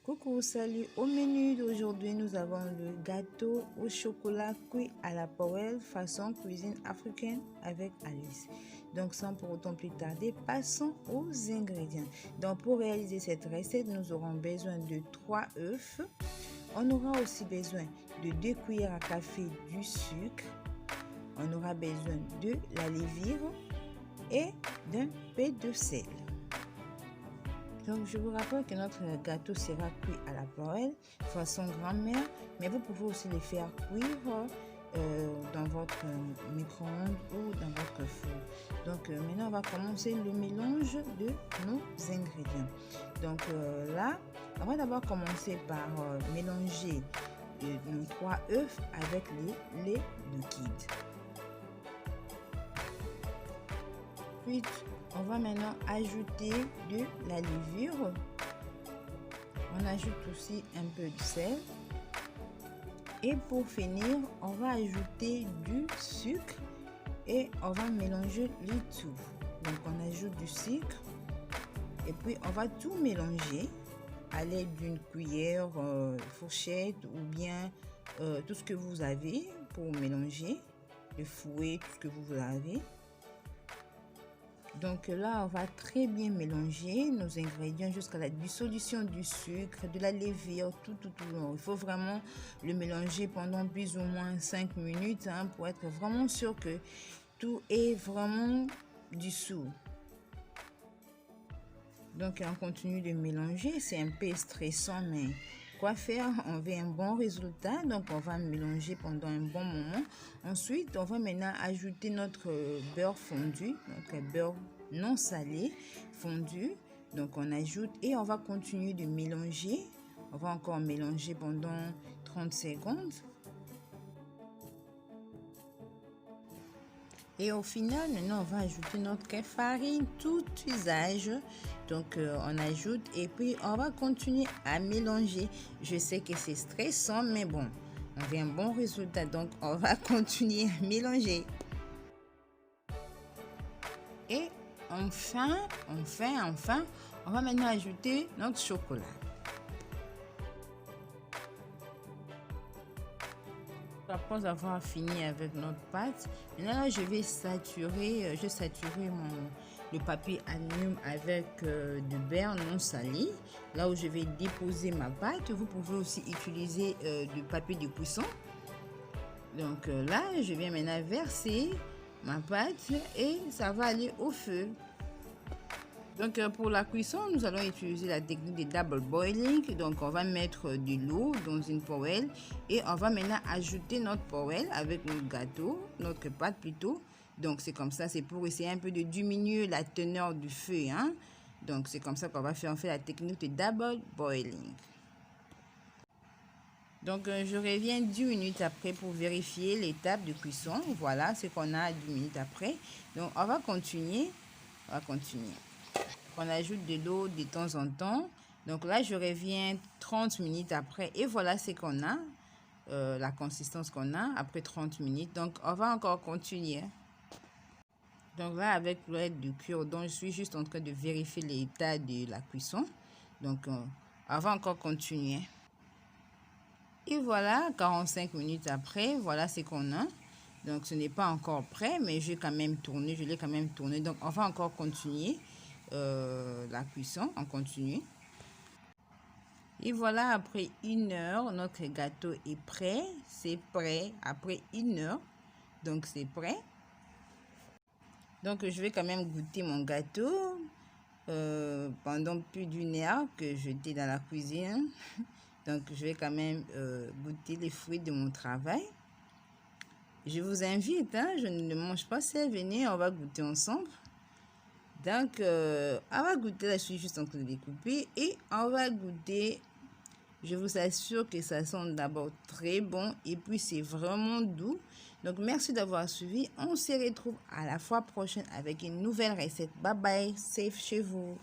Coucou, salut. Au menu d'aujourd'hui, nous avons le gâteau au chocolat cuit à la poêle façon cuisine africaine avec Alice. Donc sans pour autant plus tarder, passons aux ingrédients. Donc pour réaliser cette recette, nous aurons besoin de 3 œufs. On aura aussi besoin de 2 cuillères à café du sucre. On aura besoin de la levure et d'un peu de sel. Donc, je vous rappelle que notre gâteau sera cuit à la poêle, façon grand-mère, mais vous pouvez aussi le faire cuire dans votre micro-ondes ou dans votre four. Donc, maintenant, on va commencer le mélange de nos ingrédients. Donc, là, on va d'abord commencer par mélanger nos 3 œufs avec le lait liquide. Puis, on va maintenant ajouter de la levure. On ajoute aussi un peu de sel. Et pour finir, on va ajouter du sucre et on va mélanger le tout. Donc on ajoute du sucre et puis on va tout mélanger à l'aide d'une cuillère, fourchette ou bien tout ce que vous avez pour mélanger, le fouet, tout ce que vous avez. Donc là, on va très bien mélanger nos ingrédients jusqu'à la dissolution du sucre, de la levure, tout. Il faut vraiment le mélanger pendant plus ou moins 5 minutes pour être vraiment sûr que tout est vraiment dissous. Donc on continue de mélanger, c'est un peu stressant, mais quoi faire? On veut un bon résultat, donc on va mélanger pendant un bon moment. Ensuite, on va maintenant ajouter notre beurre fondu, notre beurre non salé fondu. Donc on ajoute et on va continuer de mélanger. On va encore mélanger pendant 30 secondes. Et au final, maintenant, on va ajouter notre farine tout usage. Donc, on ajoute et puis on va continuer à mélanger. Je sais que c'est stressant, mais bon, on veut un bon résultat. Donc, on va continuer à mélanger. Et enfin, on va maintenant ajouter notre chocolat. Après avoir fini avec notre pâte, maintenant je vais saturer, le papier aluminium avec du beurre non salé. Là où je vais déposer ma pâte, vous pouvez aussi utiliser du papier de cuisson. Donc là, je vais maintenant verser ma pâte et ça va aller au feu. Donc pour la cuisson, nous allons utiliser la technique de double boiling. Donc on va mettre de l'eau dans une poêle et on va maintenant ajouter notre poêle avec notre gâteau, notre pâte plutôt. Donc c'est comme ça, c'est pour essayer un peu de diminuer la teneur du feu. Donc c'est comme ça qu'on va faire, on fait la technique de double boiling. Donc je reviens 10 minutes après pour vérifier l'étape de cuisson. Voilà ce qu'on a 10 minutes après. Donc on va continuer. On ajoute de l'eau de temps en temps. Donc là, je reviens 30 minutes après. Et voilà ce qu'on a, la consistance qu'on a après 30 minutes. Donc, on va encore continuer. Donc là, avec l'aide du cure-dent, je suis juste en train de vérifier l'état de la cuisson. Donc, on va encore continuer. Et voilà, 45 minutes après, voilà ce qu'on a. Donc, ce n'est pas encore prêt, mais je l'ai quand même tourné. Donc, on va encore continuer. La cuisson, on continue. Et voilà, après 1 heure, notre gâteau est prêt. C'est prêt après 1 heure. Donc, c'est prêt. Donc, je vais quand même goûter mon gâteau pendant plus d'1 heure que j'étais dans la cuisine. Donc, je vais quand même goûter les fruits de mon travail. Je vous invite, je ne mange pas ça, venez, on va goûter ensemble. Donc, on va goûter, là je suis juste en train de découper et on va goûter. Je vous assure que ça sent d'abord très bon et puis c'est vraiment doux. Donc, merci d'avoir suivi. On se retrouve à la fois prochaine avec une nouvelle recette. Bye bye, safe chez vous.